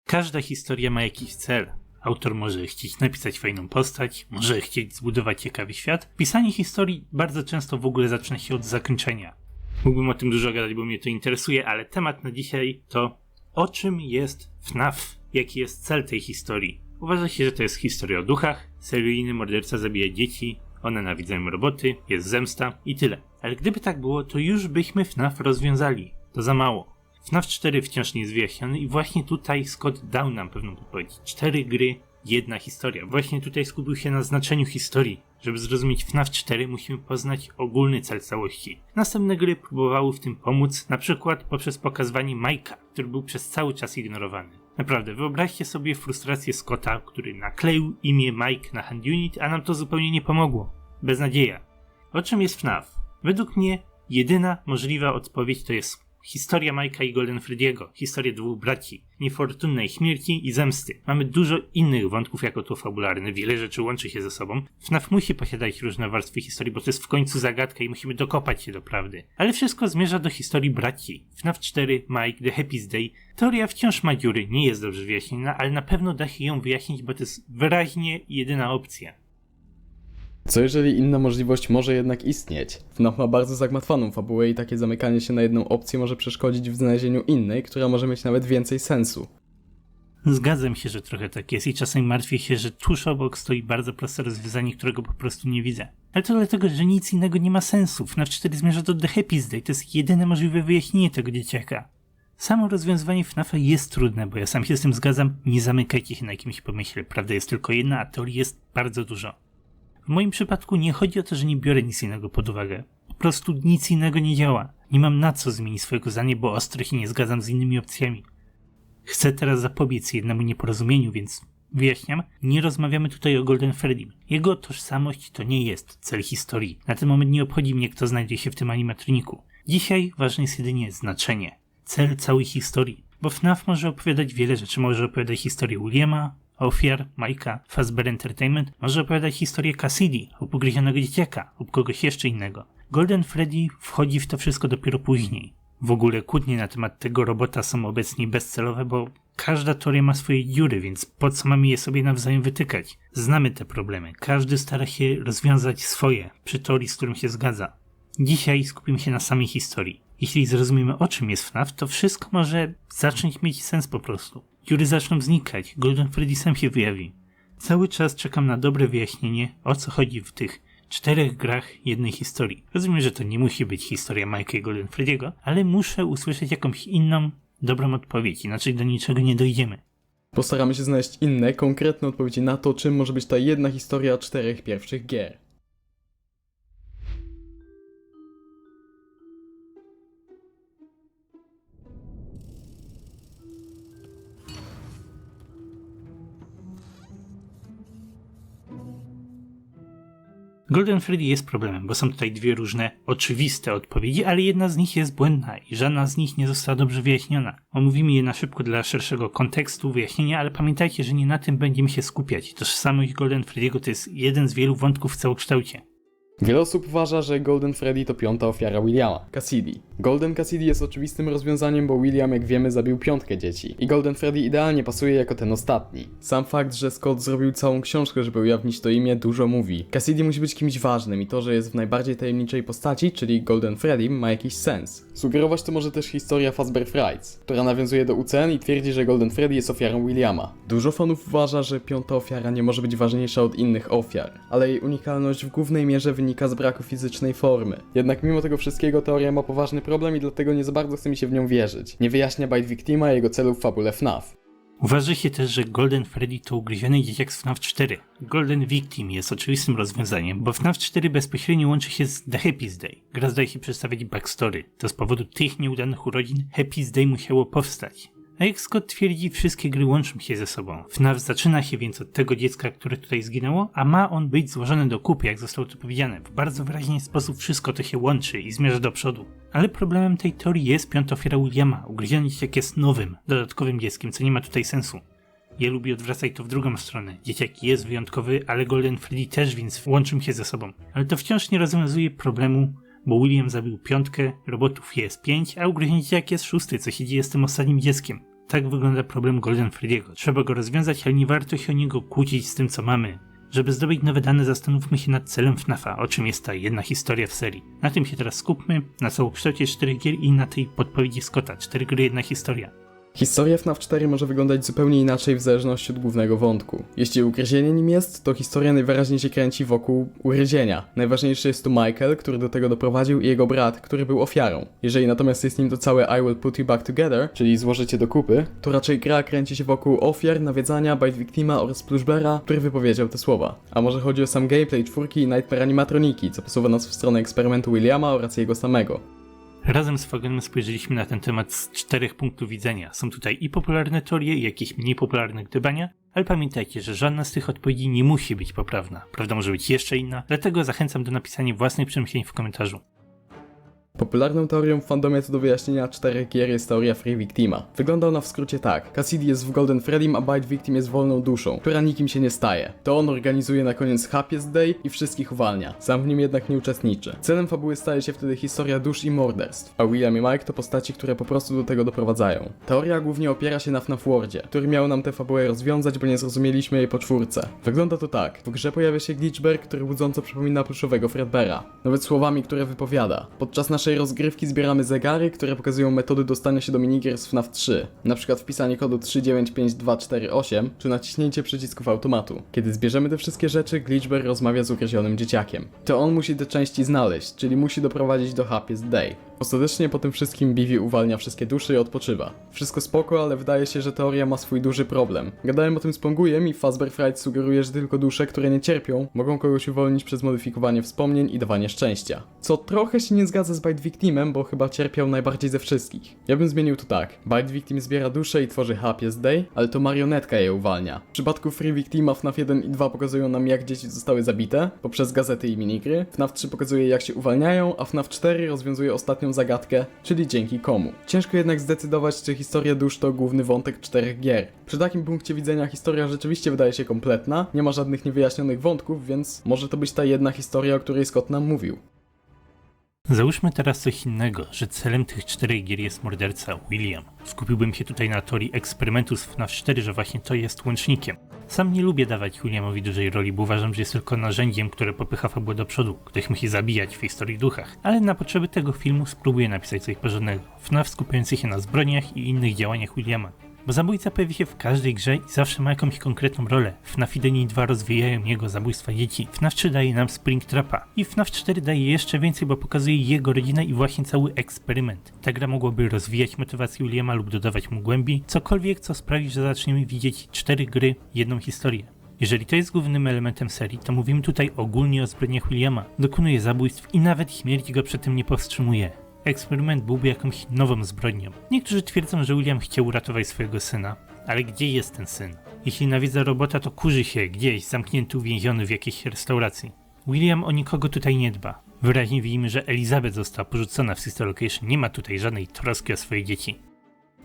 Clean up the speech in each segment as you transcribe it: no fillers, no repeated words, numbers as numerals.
Każda historia ma jakiś cel. Autor może chcieć napisać fajną postać, może chcieć zbudować ciekawy świat. Pisanie historii bardzo często w ogóle zaczyna się od zakończenia. Mógłbym o tym dużo gadać, bo mnie to interesuje, ale temat na dzisiaj to o czym jest FNAF? Jaki jest cel tej historii? Uważa się, że to jest historia o duchach, seryjny morderca zabija dzieci, one nienawidzą roboty, jest zemsta i tyle. Ale gdyby tak było, to już byśmy FNAF rozwiązali. To za mało. FNAF 4 wciąż nie jest wyjaśniony i właśnie tutaj Scott dał nam pewną podpowiedź. 4 gry, jedna historia. Właśnie tutaj skupił się na znaczeniu historii. Żeby zrozumieć FNAF 4 musimy poznać ogólny cel całości. Następne gry próbowały w tym pomóc, na przykład poprzez pokazywanie Mike'a, który był przez cały czas ignorowany. Naprawdę, wyobraźcie sobie frustrację Scotta, który nakleił imię Mike na hand unit, a nam to zupełnie nie pomogło. Beznadzieja. O czym jest FNAF? Według mnie jedyna możliwa odpowiedź to jest historia Mike'a i Golden Freddy'ego, historia dwóch braci, niefortunnej śmierci i zemsty. Mamy dużo innych wątków jako to fabularne, wiele rzeczy łączy się ze sobą. FNAF musi posiadać różne warstwy historii, bo to jest w końcu zagadka i musimy dokopać się do prawdy. Ale wszystko zmierza do historii braci. FNAF 4, Mike, The Happy's Day. Teoria wciąż ma dziury, nie jest dobrze wyjaśniona, ale na pewno da się ją wyjaśnić, bo to jest wyraźnie jedyna opcja. Co jeżeli inna możliwość może jednak istnieć? FNAF ma bardzo zagmatwaną fabułę i takie zamykanie się na jedną opcję może przeszkodzić w znalezieniu innej, która może mieć nawet więcej sensu. Zgadzam się, że trochę tak jest i czasem martwię się, że tuż obok stoi bardzo proste rozwiązanie, którego po prostu nie widzę. Ale to dlatego, że nic innego nie ma sensu. FNAF 4 zmierza do The Happy's Day, to jest jedyne możliwe wyjaśnienie tego dzieciaka. Samo rozwiązywanie FNAF-a jest trudne, bo ja sam się z tym zgadzam, nie zamykajcie się na jakimś pomyśle, prawda jest tylko jedna, a teorii jest bardzo dużo. W moim przypadku nie chodzi o to, że nie biorę nic innego pod uwagę. Po prostu nic innego nie działa. Nie mam na co zmienić swojego zdania, bo ostro się nie zgadzam z innymi opcjami. Chcę teraz zapobiec jednemu nieporozumieniu, więc wyjaśniam, nie rozmawiamy tutaj o Golden Freddym. Jego tożsamość to nie jest cel historii. Na ten moment nie obchodzi mnie, kto znajdzie się w tym animatroniku. Dzisiaj ważne jest jedynie znaczenie. Cel całej historii. Bo FNAF może opowiadać wiele rzeczy. Może opowiadać historię Williama, ofiar, Mike'a, Fazbear Entertainment, może opowiadać historię Cassidy, lub ugryzionego dzieciaka, lub kogoś jeszcze innego. Golden Freddy wchodzi w to wszystko dopiero później. W ogóle kłótnie na temat tego robota są obecnie bezcelowe, bo każda teoria ma swoje dziury, więc po co mamy je sobie nawzajem wytykać? Znamy te problemy, każdy stara się rozwiązać swoje, przy teorii, z którym się zgadza. Dzisiaj skupimy się na samej historii. Jeśli zrozumiemy, o czym jest FNAF, to wszystko może zacząć mieć sens po prostu. Dziury zaczną znikać, Golden Freddy sam się wyjawi. Cały czas czekam na dobre wyjaśnienie, o co chodzi w tych 4 grach jednej historii. Rozumiem, że to nie musi być historia Mike'a i Golden Freddy'ego, ale muszę usłyszeć jakąś inną, dobrą odpowiedź, inaczej do niczego nie dojdziemy. Postaramy się znaleźć inne, konkretne odpowiedzi na to, czym może być ta jedna historia 4 pierwszych gier. Golden Freddy jest problemem, bo są tutaj dwie różne, oczywiste odpowiedzi, ale jedna z nich jest błędna i żadna z nich nie została dobrze wyjaśniona. Omówimy je na szybko dla szerszego kontekstu, wyjaśnienia, ale pamiętajcie, że nie na tym będziemy się skupiać. Tożsamość Golden Freddy'ego to jest jeden z wielu wątków w całokształcie. Wiele osób uważa, że Golden Freddy to 5. ofiara Williama, Cassidy. Golden Cassidy jest oczywistym rozwiązaniem, bo William, jak wiemy, zabił 5 dzieci. I Golden Freddy idealnie pasuje jako ten ostatni. Sam fakt, że Scott zrobił całą książkę, żeby ujawnić to imię, dużo mówi. Cassidy musi być kimś ważnym i to, że jest w najbardziej tajemniczej postaci, czyli Golden Freddy, ma jakiś sens. Sugerować to może też historia Fazbear Frights, która nawiązuje do UCN i twierdzi, że Golden Freddy jest ofiarą Williama. Dużo fanów uważa, że 5. ofiara nie może być ważniejsza od innych ofiar, ale jej unikalność w głównej mierze wynika z braku fizycznej formy. Jednak mimo tego wszystkiego teoria ma poważny problem i dlatego nie za bardzo chce mi się w nią wierzyć. Nie wyjaśnia Bite Victima i jego celów w fabule FNAF. Uważa się też, że Golden Freddy to ugryziony dzieciak z FNAF 4. Golden Victim jest oczywistym rozwiązaniem, bo FNAF 4 bezpośrednio łączy się z The Happy's Day. Gra zdaje się przedstawiać backstory. To z powodu tych nieudanych urodzin Happy's Day musiało powstać. A jak Scott twierdzi, wszystkie gry łączą się ze sobą. FNAF zaczyna się więc od tego dziecka, które tutaj zginęło, a ma on być złożony do kupy, jak zostało to powiedziane. W bardzo wyraźny sposób wszystko to się łączy i zmierza do przodu. Ale problemem tej teorii jest 5. ofiara Williama. Ugryziony dzieciak jest nowym, dodatkowym dzieckiem, co nie ma tutaj sensu. Ja lubię odwracać to w drugą stronę. Dzieciak jest wyjątkowy, ale Golden Freddy też, więc łączą się ze sobą. Ale to wciąż nie rozwiązuje problemu, bo William zabił 5, robotów jest 5, a ugryziony dzieciak jest 6, co się dzieje z tym ostatnim dzieckiem. Tak wygląda problem Golden Freddy'ego. Trzeba go rozwiązać, ale nie warto się o niego kłócić z tym, co mamy. Żeby zdobyć nowe dane, zastanówmy się nad celem FNAF-a, o czym jest ta jedna historia w serii. Na tym się teraz skupmy, na całokształcie 4 gier i na tej podpowiedzi Scotta. 4 gry, jedna historia. Historia FNAF 4 może wyglądać zupełnie inaczej w zależności od głównego wątku. Jeśli ugryzienie nim jest, to historia najwyraźniej się kręci wokół ugryzienia. Najważniejszy jest tu Michael, który do tego doprowadził, i jego brat, który był ofiarą. Jeżeli natomiast jest nim to całe I will put you back together, czyli złożycie do kupy, to raczej gra kręci się wokół ofiar, nawiedzania, bite victima oraz Plushbeara, który wypowiedział te słowa. A może chodzi o sam gameplay 4 i Nightmare animatroniki, co posuwa nas w stronę eksperymentu Williama oraz jego samego. Razem z Fagenem spojrzeliśmy na ten temat z 4 punktów widzenia. Są tutaj i popularne teorie, i jakieś mniej popularne gdybania, ale pamiętajcie, że żadna z tych odpowiedzi nie musi być poprawna. Prawda może być jeszcze inna, dlatego zachęcam do napisania własnych przemyśleń w komentarzu. Popularną teorią w fandomie co do wyjaśnienia 4 gier jest teoria Free Victima. Wygląda ona w skrócie tak. Cassidy jest w Golden Freddym, a Bite Victim jest wolną duszą, która nikim się nie staje. To on organizuje na koniec Happiest Day i wszystkich uwalnia. Sam w nim jednak nie uczestniczy. Celem fabuły staje się wtedy historia dusz i morderstw, a William i Mike to postaci, które po prostu do tego doprowadzają. Teoria głównie opiera się na FNAF Worldzie, który miał nam tę fabułę rozwiązać, bo nie zrozumieliśmy jej po 4. Wygląda to tak. W grze pojawia się Glitchberg, który budząco przypomina pluszowego Fredbeara. Nawet słowami, które wypowiada. Podczas naszej rozgrywki zbieramy zegary, które pokazują metody dostania się do minigier z FNAF 3. Na przykład wpisanie kodu 395248 czy naciśnięcie przycisków automatu. Kiedy zbierzemy te wszystkie rzeczy, Glitchberg rozmawia z ugryzionym dzieciakiem. To on musi te części znaleźć, czyli musi doprowadzić do Happiest Day. Ostatecznie po tym wszystkim Bivi uwalnia wszystkie dusze i odpoczywa. Wszystko spoko, ale wydaje się, że teoria ma swój duży problem. Gadałem o tym z Pongujem i Fazbear Fright sugeruje, że tylko dusze, które nie cierpią, mogą kogoś uwolnić przez modyfikowanie wspomnień i dawanie szczęścia. Co trochę się nie zgadza z Bite Victimem, bo chyba cierpiał najbardziej ze wszystkich. Ja bym zmienił to tak. Bite Victim zbiera dusze i tworzy Happiest Day, ale to marionetka je uwalnia. W przypadku Free Victima FNAF 1 i 2 pokazują nam, jak dzieci zostały zabite poprzez gazety i minigry. FNAF 3 pokazuje, jak się uwalniają, a FNAF 4 rozwiązuje ostatnią zagadkę, czyli dzięki komu. Ciężko jednak zdecydować, czy historia dusz to główny wątek 4 gier. Przy takim punkcie widzenia historia rzeczywiście wydaje się kompletna, nie ma żadnych niewyjaśnionych wątków, więc może to być ta jedna historia, o której Scott nam mówił. Załóżmy teraz coś innego, że celem tych 4 gier jest morderca William. Skupiłbym się tutaj na teorii eksperymentu z FNAF 4, że właśnie to jest łącznikiem. Sam nie lubię dawać Williamowi dużej roli, bo uważam, że jest tylko narzędziem, które popycha fabułę do przodu. Ktoś musi zabijać w historii duchach. Ale na potrzeby tego filmu spróbuję napisać coś porządnego. FNAF skupiający się na zbrodniach i innych działaniach Williama. Bo zabójca pojawi się w każdej grze i zawsze ma jakąś konkretną rolę. FNAF 1 i 2 rozwijają jego zabójstwa dzieci. FNAF 3 daje nam Springtrapa. I FNAF 4 daje jeszcze więcej, bo pokazuje jego rodzinę i właśnie cały eksperyment. Ta gra mogłaby rozwijać motywację Williama lub dodawać mu głębi. Cokolwiek, co sprawi, że zaczniemy widzieć 4 gry, jedną historię. Jeżeli to jest głównym elementem serii, to mówimy tutaj ogólnie o zbrodniach Williama. Dokonuje zabójstw i nawet śmierć go przy tym nie powstrzymuje. Eksperyment byłby jakąś nową zbrodnią. Niektórzy twierdzą, że William chciał uratować swojego syna, ale gdzie jest ten syn? Jeśli nawiedza robota, to kurzy się gdzieś, zamknięty, uwięziony w jakiejś restauracji. William o nikogo tutaj nie dba. Wyraźnie widzimy, że Elizabeth została porzucona w Sister Location, nie ma tutaj żadnej troski o swoje dzieci.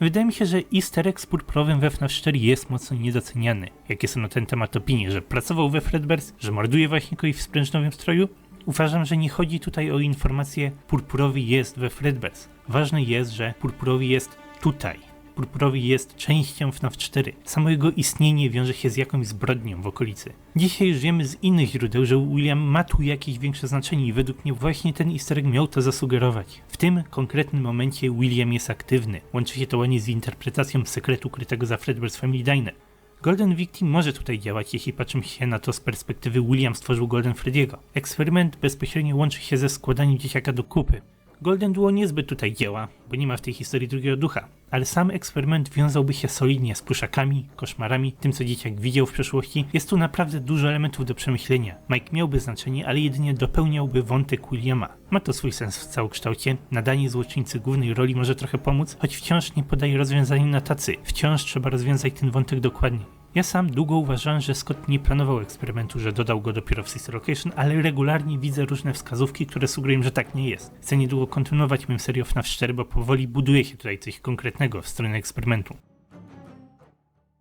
Wydaje mi się, że easter egg z purpurowym we FNAF 4 jest mocno niedoceniany. Jakie są na ten temat opinie, że pracował we Fredbear's, że morduje właśnie kogoś w sprężynowym stroju? Uważam, że nie chodzi tutaj o informację purpurowy jest we Fredbear's. Ważne jest, że purpurowy jest tutaj. Purpurowy jest częścią FNAF 4. Samo jego istnienie wiąże się z jakąś zbrodnią w okolicy. Dzisiaj już wiemy z innych źródeł, że William ma tu jakieś większe znaczenie i według mnie właśnie ten easter egg miał to zasugerować. W tym konkretnym momencie William jest aktywny. Łączy się to ładnie z interpretacją sekretu ukrytego za Fredbear's Family Diner. Golden Victim może tutaj działać, jeśli patrzymy się na to z perspektywy William stworzył Golden Freddy'ego. Eksperyment bezpośrednio łączy się ze składaniem dzieciaka do kupy. Golden Duo niezbyt tutaj działa, bo nie ma w tej historii drugiego ducha, ale sam eksperyment wiązałby się solidnie z pluszakami, koszmarami, tym co dzieciak widział w przeszłości. Jest tu naprawdę dużo elementów do przemyślenia. Mike miałby znaczenie, ale jedynie dopełniałby wątek Williama. Ma to swój sens w całokształcie, nadanie złoczyńcy głównej roli może trochę pomóc, choć wciąż nie podaje rozwiązania na tacy. Wciąż trzeba rozwiązać ten wątek dokładnie. Ja sam długo uważałem, że Scott nie planował eksperymentu, że dodał go dopiero w Sister Location, ale regularnie widzę różne wskazówki, które sugerują, że tak nie jest. Chcę niedługo kontynuować moją serię FNAF 4, bo powoli buduje się tutaj coś konkretnego w stronę eksperymentu.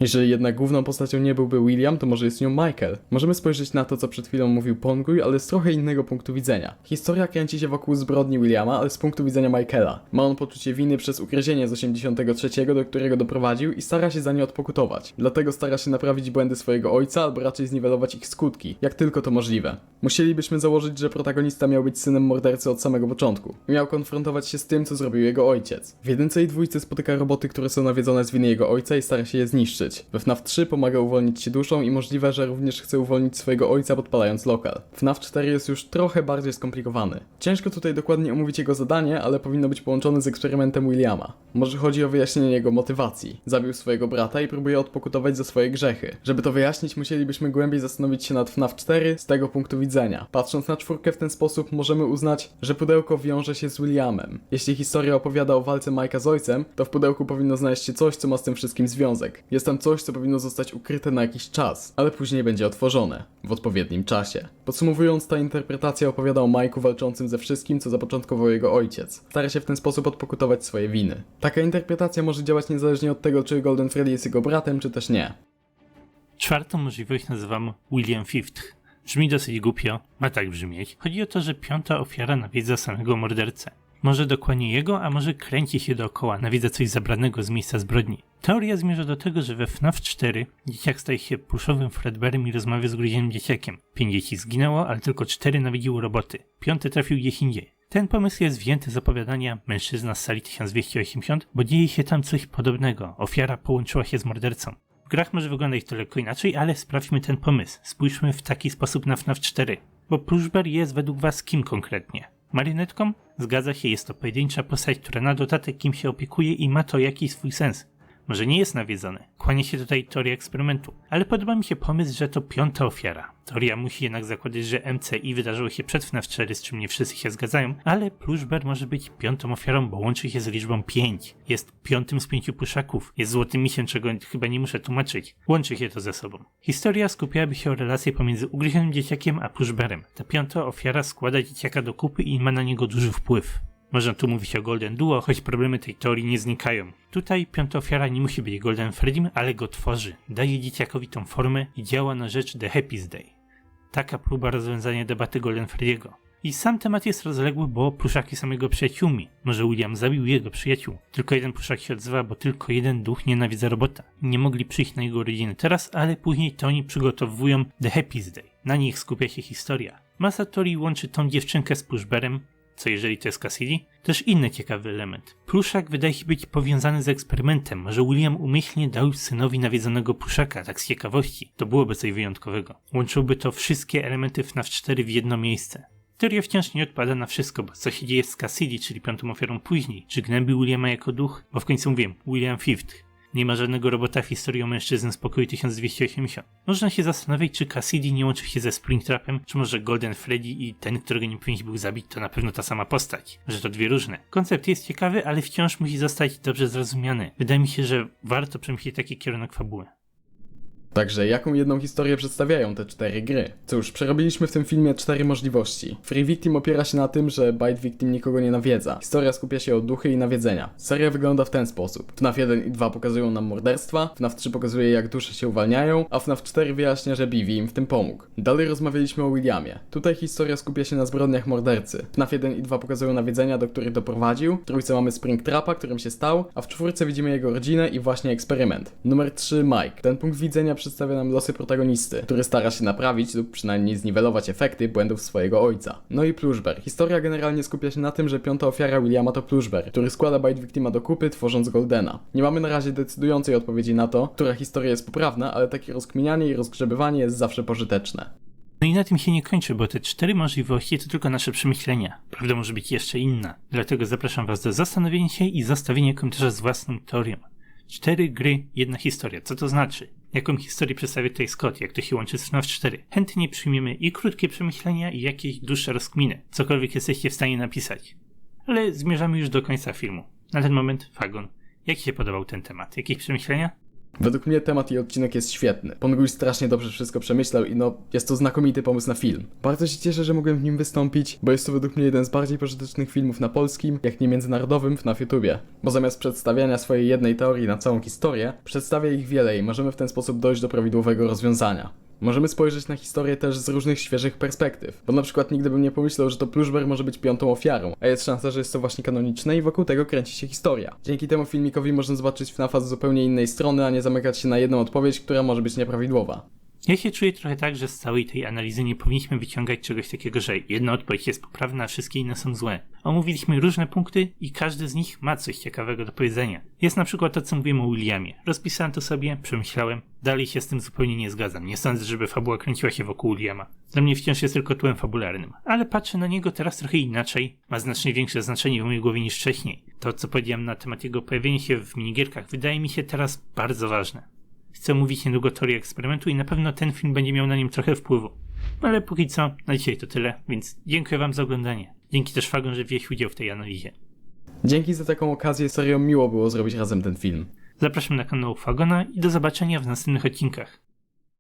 Jeżeli jednak główną postacią nie byłby William, to może jest nią Michael. Możemy spojrzeć na to, co przed chwilą mówił Ponguj, ale z trochę innego punktu widzenia. Historia kręci się wokół zbrodni Williama, ale z punktu widzenia Michaela. Ma on poczucie winy przez ugryzienie z 83, do którego doprowadził i stara się za nie odpokutować. Dlatego stara się naprawić błędy swojego ojca, albo raczej zniwelować ich skutki, jak tylko to możliwe. Musielibyśmy założyć, że protagonista miał być synem mordercy od samego początku. Miał konfrontować się z tym, co zrobił jego ojciec. W 1 i 2 spotyka roboty, które są nawiedzone z winy jego ojca i stara się je zniszczyć. We FNAF 3 pomaga uwolnić się duszą i możliwe, że również chce uwolnić swojego ojca podpalając lokal. FNAF 4 jest już trochę bardziej skomplikowany. Ciężko tutaj dokładnie omówić jego zadanie, ale powinno być połączone z eksperymentem Williama. Może chodzi o wyjaśnienie jego motywacji. Zabił swojego brata i próbuje odpokutować za swoje grzechy. Żeby to wyjaśnić, musielibyśmy głębiej zastanowić się nad FNAF 4 z tego punktu widzenia. Patrząc na 4 w ten sposób, możemy uznać, że pudełko wiąże się z Williamem. Jeśli historia opowiada o walce Mike'a z ojcem, to w pudełku powinno znaleźć się coś, co ma z tym wszystkim związek. Jest tam coś, co powinno zostać ukryte na jakiś czas, ale później będzie otworzone. W odpowiednim czasie. Podsumowując, ta interpretacja opowiada o Mike'u walczącym ze wszystkim, co zapoczątkował jego ojciec. Stara się w ten sposób odpokutować swoje winy. Taka interpretacja może działać niezależnie od tego, czy Golden Freddy jest jego bratem, czy też nie. Czwartą możliwość nazywam William Fifth. Brzmi dosyć głupio, ma tak brzmieć. Chodzi o to, że piąta ofiara nawiedza samego mordercę. Może dokładnie jego, a może kręci się dookoła, nawiedza coś zabranego z miejsca zbrodni. Teoria zmierza do tego, że we FNAF 4 dzieciak staje się pluszowym Fredbearem i rozmawia z gruźlianym dzieciakiem. 5 dzieci zginęło, ale tylko 4 nawiedziły roboty. 5 trafił gdzieś indziej. Ten pomysł jest wzięty z opowiadania Mężczyzna z sali 1280, bo dzieje się tam coś podobnego. Ofiara połączyła się z mordercą. W grach może wyglądać to lekko inaczej, ale sprawdźmy ten pomysł. Spójrzmy w taki sposób na FNAF 4. Bo Plushbear jest według was kim konkretnie? Marionetką? Zgadza się, jest to pojedyncza postać, która na dodatek kim się opiekuje i ma to jakiś swój sens. Może nie jest nawiedzony. Kłania się tutaj teoria eksperymentu. Ale podoba mi się pomysł, że to piąta ofiara. Teoria musi jednak zakładać, że MCI wydarzyło się przed FNAF 4, z czym nie wszyscy się zgadzają, ale Plushbear może być piątą ofiarą, bo łączy się z liczbą 5. Jest piątym z 5 puszaków. Jest złotym misiem, czego chyba nie muszę tłumaczyć. Łączy się to ze sobą. Historia skupiałaby się o relacji pomiędzy ugryzionym dzieciakiem a Plushbearem. Ta piąta ofiara składa dzieciaka do kupy i ma na niego duży wpływ. Można tu mówić o Golden Duo, choć problemy tej teorii nie znikają. Tutaj piąta ofiara nie musi być Golden Freddym, ale go tworzy. Daje dzieciakowi tą formę i działa na rzecz The Happy's Day. Taka próba rozwiązania debaty Golden Freddy'ego. I sam temat jest rozległy, bo pluszaki są jego przyjaciółmi. Może William zabił jego przyjaciół. Tylko jeden pluszak się odzywa, bo tylko jeden duch nienawidza robota. Nie mogli przyjść na jego urodziny teraz, ale później to oni przygotowują The Happy's Day. Na nich skupia się historia. Masa teorii łączy tą dziewczynkę z Plushbearem, co jeżeli to jest Cassidy? Też inny ciekawy element. Pluszak wydaje się być powiązany z eksperymentem. Może William umyślnie dał synowi nawiedzonego pluszaka, tak z ciekawości. To byłoby coś wyjątkowego. Łączyłoby to wszystkie elementy FNAF 4 w jedno miejsce. Teoria wciąż nie odpada na wszystko, bo co się dzieje z Cassidy, czyli piątą ofiarą później? Czy gnębi Williama jako duch? Bo w końcu mówię, William Fifth. Nie ma żadnego robota w historii o mężczyzn z pokoju 1280. Można się zastanowić, czy Cassidy nie łączy się ze Springtrapem, czy może Golden Freddy i ten, którego nie powinien był zabić, to na pewno ta sama postać. Że to dwie różne. Koncept jest ciekawy, ale wciąż musi zostać dobrze zrozumiany. Wydaje mi się, że warto przemyśleć taki kierunek fabuły. Także jaką jedną historię przedstawiają te 4 gry? Cóż, przerobiliśmy w tym filmie 4 możliwości. Free Victim opiera się na tym, że Bite Victim nikogo nie nawiedza. Historia skupia się o duchy i nawiedzenia. Seria wygląda w ten sposób. FNAF 1 i 2 pokazują nam morderstwa, FNAF 3 pokazuje jak dusze się uwalniają, a FNAF 4 wyjaśnia, że Bibi im w tym pomógł. Dalej rozmawialiśmy o Williamie. Tutaj historia skupia się na zbrodniach mordercy. FNAF 1 i 2 pokazują nawiedzenia, do których doprowadził, w trójce mamy Springtrapa, którym się stał, a w czwórce widzimy jego rodzinę i właśnie eksperyment. Numer 3 Mike. Ten punkt widzenia przedstawia nam losy protagonisty, który stara się naprawić lub przynajmniej zniwelować efekty błędów swojego ojca. No i Plushbear. Historia generalnie skupia się na tym, że piąta ofiara Williama to Plushbear, który składa Bite Victima do kupy, tworząc Goldena. Nie mamy na razie decydującej odpowiedzi na to, która historia jest poprawna, ale takie rozkminianie i rozgrzebywanie jest zawsze pożyteczne. No i na tym się nie kończy, bo te 4 możliwości to tylko nasze przemyślenia. Prawda może być jeszcze inna. Dlatego zapraszam was do zastanowienia się i zostawienia komentarza z własną teorią. 4 gry, jedna historia. Co to znaczy? Jaką historię przedstawia tutaj Scott? Jak to się łączy z FNAF 4? Chętnie przyjmiemy i krótkie przemyślenia, i jakieś dłuższe rozkminy. Cokolwiek jesteście w stanie napisać. Ale zmierzamy już do końca filmu. Na ten moment, Fagon, jak ci się podobał ten temat? Jakieś przemyślenia? Według mnie temat i odcinek jest świetny. Ponguj strasznie dobrze wszystko przemyślał i jest to znakomity pomysł na film. Bardzo się cieszę, że mogłem w nim wystąpić, bo jest to według mnie jeden z bardziej pożytecznych filmów na polskim, jak nie międzynarodowym na YouTubie. Bo zamiast przedstawiania swojej jednej teorii na całą historię, przedstawia ich wiele i możemy w ten sposób dojść do prawidłowego rozwiązania. Możemy spojrzeć na historię też z różnych świeżych perspektyw, bo na przykład nigdy bym nie pomyślał, że to Pluszber może być piątą ofiarą, a jest szansa, że jest to właśnie kanoniczne i wokół tego kręci się historia. Dzięki temu filmikowi można zobaczyć FNAF-a z zupełnie innej strony, a nie zamykać się na jedną odpowiedź, która może być nieprawidłowa. Ja się czuję trochę tak, że z całej tej analizy nie powinniśmy wyciągać czegoś takiego, że jedna odpowiedź jest poprawna, a wszystkie inne są złe. Omówiliśmy różne punkty i każdy z nich ma coś ciekawego do powiedzenia. Jest na przykład to, co mówiłem o Williamie. Rozpisałem to sobie, przemyślałem, dalej się z tym zupełnie nie zgadzam. Nie sądzę, żeby fabuła kręciła się wokół Williama. Dla mnie wciąż jest tylko tłem fabularnym. Ale patrzę na niego teraz trochę inaczej. Ma znacznie większe znaczenie w mojej głowie niż wcześniej. To, co powiedziałem na temat jego pojawienia się w minigierkach, wydaje mi się teraz bardzo ważne. Chcę mówić niedługo o teorii eksperymentu i na pewno ten film będzie miał na nim trochę wpływu. Ale póki co, na dzisiaj to tyle, więc dziękuję wam za oglądanie. Dzięki też Fagon, że wziąłeś udział w tej analizie. Dzięki za taką okazję, serio miło było zrobić razem ten film. Zapraszam na kanał Fagona i do zobaczenia w następnych odcinkach.